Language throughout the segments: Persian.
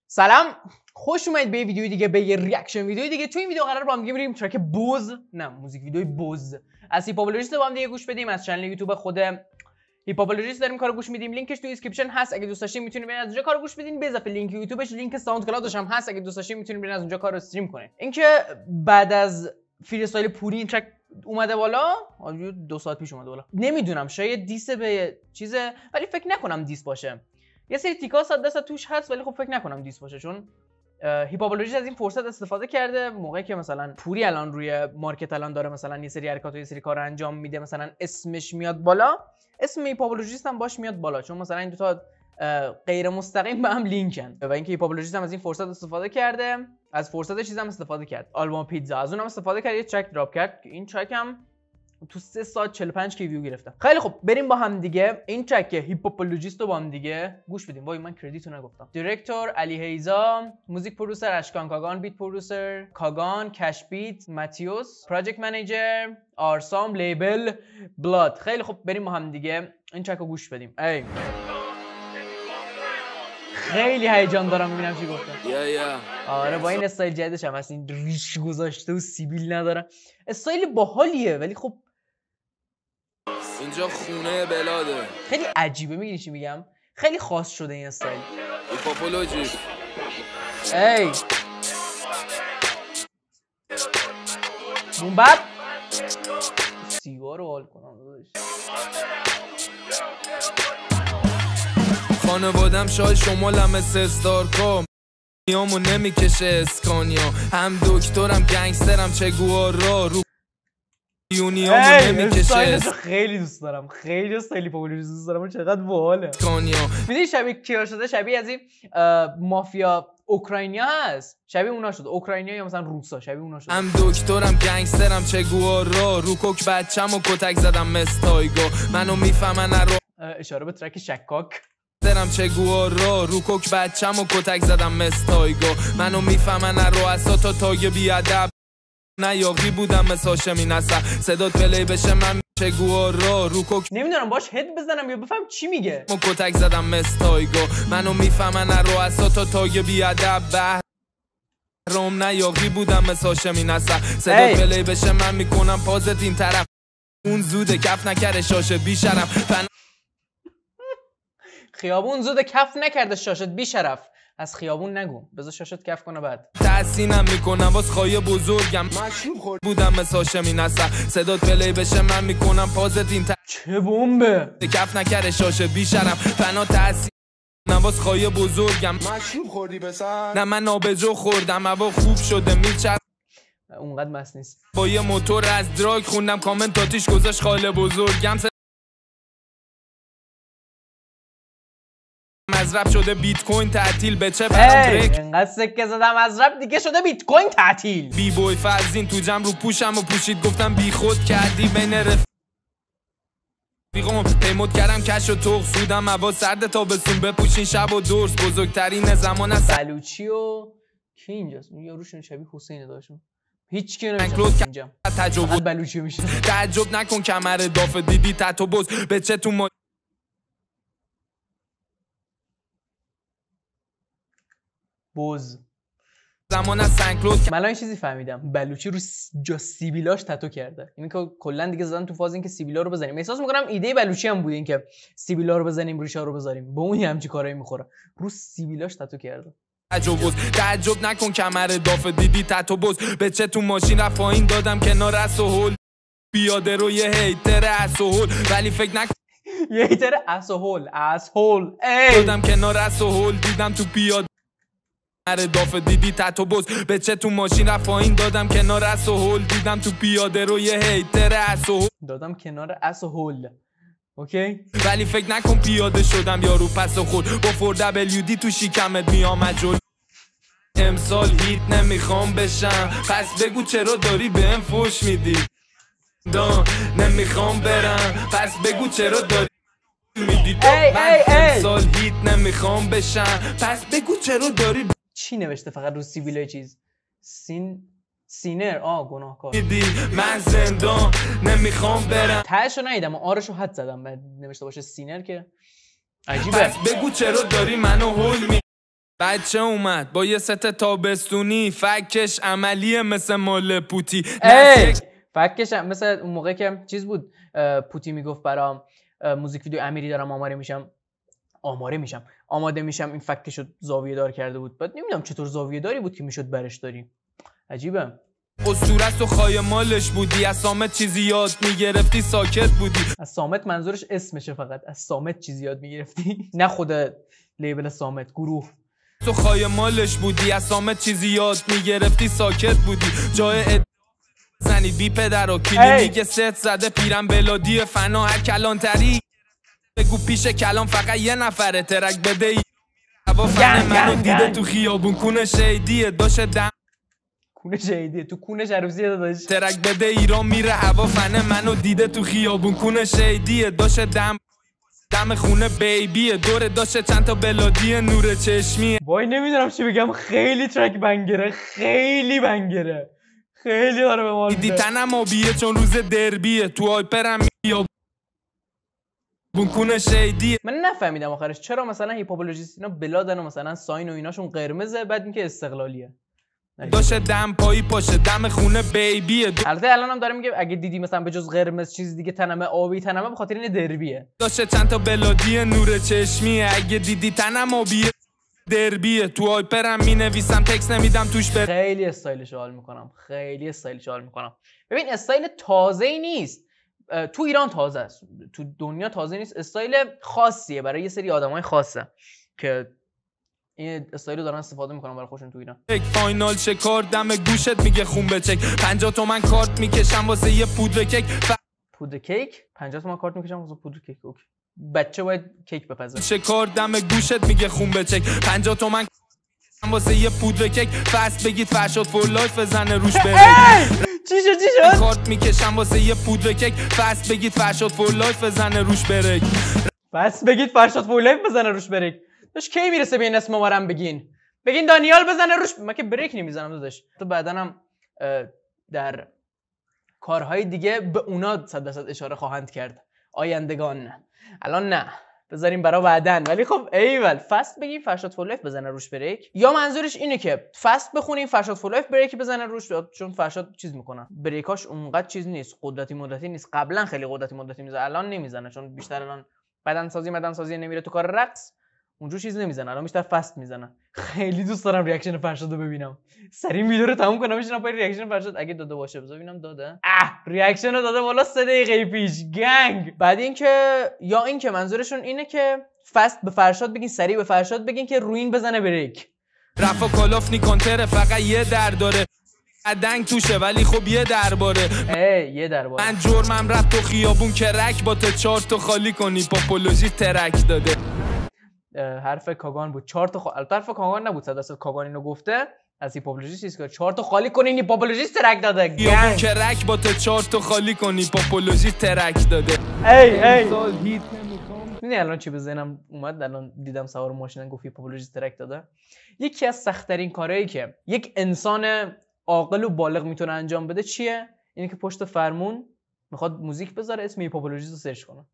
سلام، خوش اومدید به ویدیو دیگه، به یه ریاکشن ویدیو دیگه. تو این ویدیو قرار با هم دیگه بریم ترک موزیک ویدیوی بوز از هیپاپولوژیست با هم دیگه گوش بدیم. از چنل یوتیوب خود هیپاپولوژیست داریم کارو گوش میدیم. لینکش تو دیسکریپشن هست، اگه دوست داشتین میتونید برید از اونجا کارو گوش بدین. به اضافه لینک یوتیوبش، لینک ساوند کلاودش هم هست، اگه دوست داشتین میتونید برید از اونجا کارو استریم کنید. اینکه بعد از فری استایل پوری این ترک اومده بالا، 2 ساعت پیش اومده بالا. نمیدونم شاید دیس به چیزه، ولی فکر نکنم دیس باشه. یه سری تیکا 100% توش هست، ولی خب فکر نکنم دیس باشه، چون هیپاپولوژیست از این فرصت استفاده کرده موقعی که مثلا پوری الان روی مارکت الان داره مثلا یه سری حرکات و یه سری کار انجام میده، مثلا اسمش میاد بالا، اسم هیپاپولوژیست هم باش میاد بالا، چون مثلا این دو تا غیر مستقیم به هم لینکن. و اینکه هیپاپولوژیست هم از این فرصت استفاده کرده، از فرصت چیز هم استفاده کرد. آلبوم پیتزا از اونم استفاده کرد، یه ترک دراپ کرد که این ترک هم تو 3 ساعت 45 کی ویو گرفته. خیلی خب بریم با هم دیگه این ترک هیپاپولوژیست رو با هم دیگه گوش بدیم. وای من کردیتو نگفتم. دایرکتور علی هیزا، موزیک پرودوسر اشکان کاگان، بیت پرودوسر کاگان، کش بیت ماتیوس، پراجکت منیجر آرسام، لیبل بلاد. خیلی خب بریم با هم دیگه این ترک رو گوش بدیم. ای خیلی هیجان دارم ببینم چی گفته. آره با این استایل جدیدش هم هست، این ریش گذاشته و سیبیل نداره. استایل باحالیه ولی خب اینجا خونه بلاده. خیلی عجیبه، میگی چی میگم؟ خیلی خاص شده این استایل. هیپاپولوژیست. ای بوم بپ سیگار رو حال کنم داداش. خانوادم شای شمالم استار کام نیامو نمیکشه اسکانیا، هم دکترم گنگسترم چگوارا رو یونیامو نمیکشه. خیلی دوست دارم، خیلی استایل هیپاپولوژیست دوست دارم، چقدر باحاله. اسکانیا میدونی شبیه کیا شده؟ شبیه از این مافیا اوکراینیا هست، شبیه اونا شده. اوکراینیا یا مثلا روسا شبیه اونا شده. هم دکترم گنگسترم چگوارا رو کوک بچه‌مو کتک زدم مستایگا، منو میفهمن رو اشاره به ترک شکاک. درم چگوارا رو کوک بچه‌مو کتک زدم مستایگا، منو میفهمن رو اساتا تاگ بیادب نیاقی بودم مثل هاشمی نصر صدات پلی بشه من چگوارا رو کوک. نمیدونم باش هد بزنم یا بفهم چی میگه. مو کتک زدم مستایگا، منو میفهمن رو اساتا تاگ بیادب روم نیاقی بودم مثل هاشمی نصر صدات پلی بشه من میکنم پازت این طرف، اون زوده کف نکرده شاشت بی شرف خیابون زود کف نکرده شاشت بی شرف. از خیابون نگو، بذار شاشت کف کنه بعد. تحسینم میکنم واس خواهی بزرگم، مشروب خورد بودم مثل هاشمی نصر صدات پلی بشه من میکنم پازت این چه بمبه کف نکرده شاشت بی شرف فنا تحسینم واس خواهی بزرگم، مشروب خوردی پسر؟ نه من آبجو خوردم، هوا خوب شده میچرد اونقدر مس نیست. با یه موتور از دراگ خوندم کامنتاتیش گذاشت خاله بزرگم، از رپ شده بیت کوین تعطیل به چه برام بریک، انقدر سکه زدم از رپ دیگه شده بیت کوین تعطیل. بی بوی فرزین تو جمع رو پوشم و پوشید گفتم بی خود کردی بین رفیقم پیمود کردم کش و توق سودم هوا سرد تا بسون بپوشین شب و درس بزرگترین زمان است. بلوچی و کی اینجاست؟ اون یاروشون شبیه حسین داشتم. هیچ کی نمیشه اینجا تجربه بلوچی میشه. تعجب نکن کمر داف دیدی تتو بز به چه تو ما بوز زمان از سنکلوز. من الان چیزی فهمیدم، بلوچی رو جا سیبیلاش تتو کرده. اینی که کلا دیگه زدن تو فاز این که سیبیلا رو بزنیم. احساس میکنم ایده بلوچی هم بود این که سیبیلا رو بزنیم ریشا رو بذاریم، به اون همچی کارایی میخوره. رو سیبیلاش تتو کرده. تعجب نکن کمر داف دیدی تتو بز به چه تو ماشین رفت پایین دادم کنار اسهول بیاده رو یه هیتر اسهول ولی فکر نکن یه هیتر اسهول دادم کنار اسهول دیدم تو پیاده داف دیدی تتو بز به چه تو ماشین رفت پایین دادم کنار اسهول دیدم تو پیاده رو یه هیتر اسهول دادم کنار اسهول. اوکی ولی فکر نکن پیاده شدم یارو پس خود با 4WD تو شیکمت میامد جلو. امسال هیت نمیخوام بشم پس بگو چرا داری بهم فوش میدی، نمیخوام برم پس بگو چرا داری میدی. من امسال هیت نمیخوام بشم پس بگو چرا داری چی نوشته فقط رو سیبیلای چیز سینر گناهکار. من زندان نمیخوام برم تهشو ندیدم و آرشو حد زدم بعد نوشته باشه سینر که عجیبه. پس بگو چرا داری منو هول بچه اومد با یه ست تابستونی، فکش عملیه مثل مال پوتی. فکش مثل اون موقع که چیز بود، پوتی میگفت برام موزیک ویدیو امیری دارم آماده میشم، این فکشو زاویه دار کرده بود. بعد نمیدونم چطور زاویه داری بود که میشد برش داریم. عجیبه. اسطوره‌ست و خایمالش بودی، از صامت چیزی یاد میگرفتی ساکت بودی. از صامت منظورش اسمشه، فقط از صامت چیزی یاد میگرفتی نه خود لیبل صامت، گروه. تو خایمالش بودی، از صامت چیزی یاد میگرفتی ساکت بودی. جای زنی بی پدر و کلینیک ست زده پیرم بلادی فنا هر کلانتری. بگو پیش کلام فقط یه نفره ترک بده ای هوا فن منو دیده تو خیابون کونه شیدیه داشت دم کونه شیدیه تو کونه عروسیه داشت ترک بده ایران میره هوا فن منو دیده تو خیابون کونه شیدیه داشت دم خونه بیبیه دوره داشت چند تا بلادی نور چشمیه. وای نمیدونم چی بگم، خیلی ترک بنگره، خیلی بنگره، خیلی داره به ما دیدی تنم آبیه چون روز دربیه تو آیپرم یا بونکونه شیدیه. من نفهمیدم آخرش چرا مثلا هیپاپولوژیست اینا بلادن و مثلا ساین و ایناشون قرمزه بعد اینکه استقلالیه. داشت دم پایی پاشه دم خونه بیبیه. البته الان هم داره میگه اگه دیدی مثلا به جز قرمز چیز دیگه تنمه آبی تنمه به خاطر این دربیه. داشت چند تا بلادی نور چشمیه اگه دیدی تنم آبیه دربیه تو آیپرم مینویسم تکس نمیدم توش بر. خیلی استایلش حال میکنم، خیلی استایلش حال میکنم. ببین استایل تازه‌ای نیست، تو ایران تازه است، تو دنیا تازه نیست، استایل خاصیه برای یه سری آدمای خاصه که این استایل رو دارن استفاده میکنن برای خودشون تو ایران. فاینال شکار دم گوشت میگه خون بچک 50 تومن کارت میکشم واسه یه پودر کیک. پودر کیک 50 تومن کارت میکشم واسه پودر کیک. اوکی بچه باید کیک بپزه. شکار دم گوشت میگه خون بچک 50 تومن واسه یه پودر کیک. فست بگید فرشاد فور لایف بزنه روش بره. چی شد کارت میکشم واسه یه پودر کیک. فست بگید فرشاد فور لایف بزنه روش بره. فست بگید فرشاد فور لایف بزنه روش بره. داش کی میرسه به این اسم ما رم بگین دانیال بزنه روش. من که بریک نمیزنم داداش. تو بعدنم در کارهای دیگه به اونا 100% اشاره خواهند کرد آیندگان، نه الان نه، بذاریم برای بعدن. ولی خب ایول فست بگیم فرشاد فور لایف بزنه روش بریک، یا منظورش اینه که فست بخونیم فرشاد فور لایف بریک بزنه روش، چون فرشاد چیز میکنه بریکاش اونقدر چیز نیست، قدرتی مدتی نیست. قبلا خیلی قدرتی مدتی میزنه، الان نمیزنه چون بیشتر الان بدن سازی نمیره تو کار رقص، اونجور چیز نمیزنه، الان بیشتر فست میزنه. خیلی دوست دارم ریاکشن فرشاد رو ببینم. سریع ویدیو رو تموم کنم بشینم پای ریاکشن فرشاد اگه داده باشه. بذار ببینم داده. ریاکشن رو داده والا 3 دقیقه پیش گنگ. بعد اینکه یا اینکه منظورشون اینه که فست به فرشاد بگین، سریع به فرشاد بگین که روین بزنه بریک. رفا کالاف نیکانتر فقط یه در داره، دنگ توشه ولی خب یه درباره. یه درباره. من جرمم رفت تو خیابون که رک با تو 4 تا خالی کنی پاپولوژی ترک داده. حرف کاگان بود 4 تا البته حرف کاگان نبود 100% کاگان اینو گفته از هیپاپولوژیست چیز که 4 تا خالی کنین هیپاپولوژیست ترک داده. گنگ که رک با تو 4 تا خالی کنی هیپاپولوژیست ترک داده. میدونی الان چی به ذهنم اومد؟ الان دیدم سوار ماشینن گفت هیپاپولوژیست ترک داده. یکی از سخت‌ترین کارهایی که یک انسان عاقل و بالغ میتونه انجام بده چیه؟ اینه که پشت فرمون میخواد موزیک بذاره اسم هیپاپولوژیست رو سرچ کنه،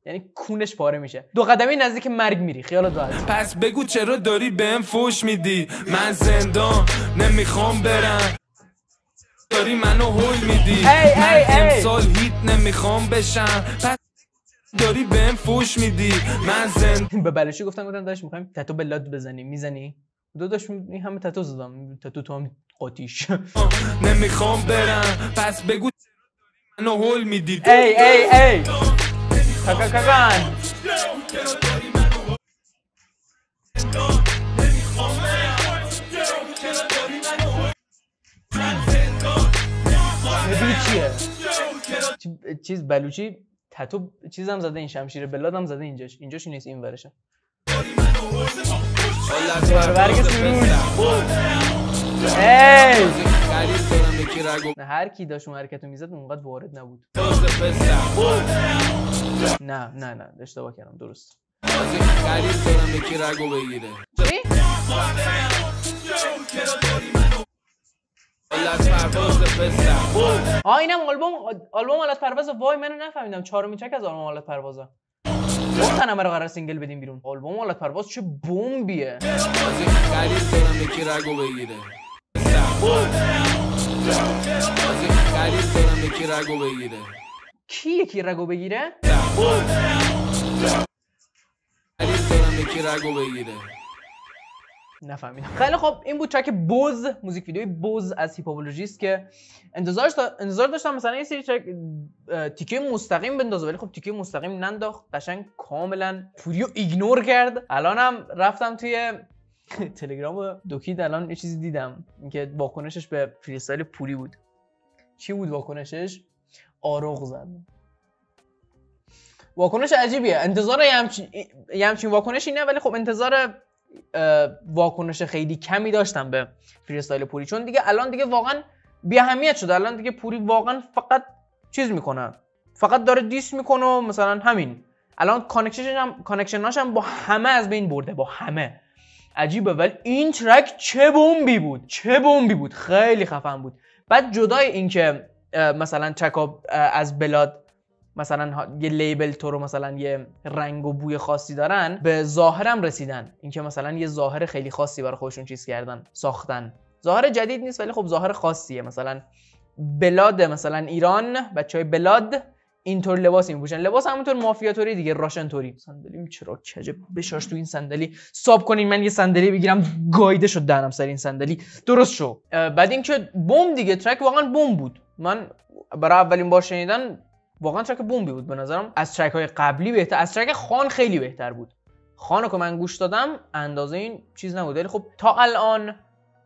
یعنی کونش پاره میشه، 2 قدمی نزدیک مرگ میری. خیالت راحت. پس بگو چرا داری بهم فوش میدی؟ من زندان نمیخوام برم، داری منو هول میدی. من امسال هیت نمیخوام بشم، پس داری بهم فوش میدی. من زندان به بلوچی گفتم داش میخوایم تتو بلاد بزنیم، میزنی؟ داداش این همه تتو زدم، تتو تو هم قاطیش. نمیخوام برم، پس بگو منو هول میدی. ای کاکان چیه؟ چیز بلوچی تتو چیزم زده، این شمشیر بلادم زده اینجاش نیست، این ورشه. هر کی داشت اون حرکتو میزد اونقدر وارد نبود. نه اشتباه کردم، درست. اینم آلبوم آلت پرواز. وای منو نفهمیدم 4مین ترک از آلبوم آلت پروازه. گفتن رو قرار سینگل بدیم بیرون. آلبوم حالت پرواز چه بمبیه. خرید دارم یکی رگو بگیره. خرید دارم یکی رگو بگیره. کی یکی رگو بگیره؟ خرید دارم یکی رگو بگیره. نفهمیدم. خیلی خب این بود ترک بوز، موزیک ویدیوی بوز از هیپاپولوژیست که انتظار داشتم مثلا یه سری ترک تیکه مستقیم بندازه، ولی خب تیکه مستقیم ننداخت، قشنگ کاملا پوریو ایگنور کرد. الانم رفتم توی تلگرام دوکید، الان یه چیزی دیدم اینکه واکنشش به فریستایل پوری بود. چی بود واکنشش؟ آروغ زد. واکنش عجیبیه. انتظار یه همچین واکنشی نه، ولی خب انتظار واکنش خیلی کمی داشتم به فریستایل پوری، چون دیگه الان دیگه واقعا بی اهمیت شده. الان دیگه پوری واقعا فقط چیز میکنه، فقط داره دیس میکنه و مثلا همین. الان کانکشناش هم با همه از بین برده، با همه. عجیبه. ولی این ترک چه بمبی بود، چه بمبی بود، خیلی خفن بود. بعد جدای این که مثلا ترک‌ها از بلاد مثلا یه لیبل تو رو مثلا یه رنگ و بوی خاصی دارن، به ظاهرم رسیدن. اینکه مثلا یه ظاهر خیلی خاصی برای خودشون چیز کردن، ساختن. ظاهر جدید نیست ولی خب ظاهر خاصیه. مثلا بلاد مثلا ایران، بچهای بلاد اینطور لباس میپوشن، لباس همونطور مافیاتوری دیگه، راشن توری. صندلیم چرا کجه بشاش تو این صندلی. ساب کنین من یه صندلی بگیرم گایده شد دهنم سر این صندلی، درست شو. بعد اینکه بوم دیگه، ترک واقعا بوم بود. من برای اولین بار شنیدن واقعا ترک بومبی بود. به نظرم از ترک های قبلی بهتر، از ترک خان خیلی بهتر بود. خانو که من گوش دادم اندازه این چیز نبود، ولی خب تا الان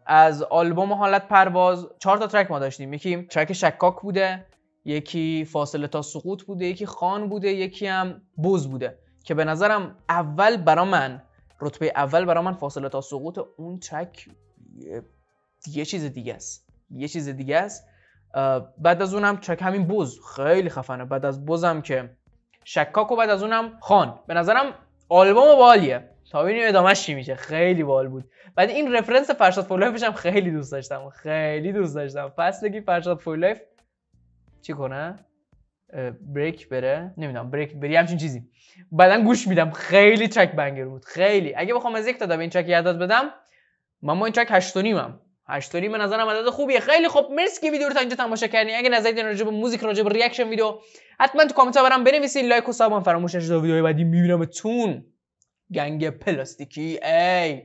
از آلبوم حالت پرواز 4 تا ترک ما داشتیم. یکی ترک شکاک بوده، یکی فاصله تا سقوط بوده، یکی خان بوده، یکی هم بوز بوده که به نظرم اول برا من، رتبه اول برا من فاصله تا سقوط. اون ترک یه چیز دیگه است، یه چیز دیگه است. بعد از اونم ترک همین بوز خیلی خفنه. بعد از بوزم که شکاک و بعد از اونم خان. به نظرم آلبوم بالیه، تا ببینیم ادامهش چی میشه. خیلی بال بود. بعد این رفرنس فرشاد فورلایفش هم خیلی دوست داشتم، خیلی دوست داشتم. فصلگی فرشاد فورلایف چی کنه؟ بریک بره، نمیدونم، بریک بری همچین چیزی. بعدن گوش میدم، خیلی ترک بنگر بود. خیلی. اگه بخوام از 1 تا به این ترک اعداد بدم، من با این ترک 8.5م. 8.5 به نظرم عدد خوبیه. خیلی خوب، مرسی که ویدیو رو تا اینجا تماشا کردین. اگه نظری دارین راجع به موزیک، راجع به ریاکشن ویدیو، حتما تو کامنت ها برام بنویسین. لایک و سابم فراموش نشه. تا ویدیوهای بعدی میبینمتون. گنگ پلاستیکی. ای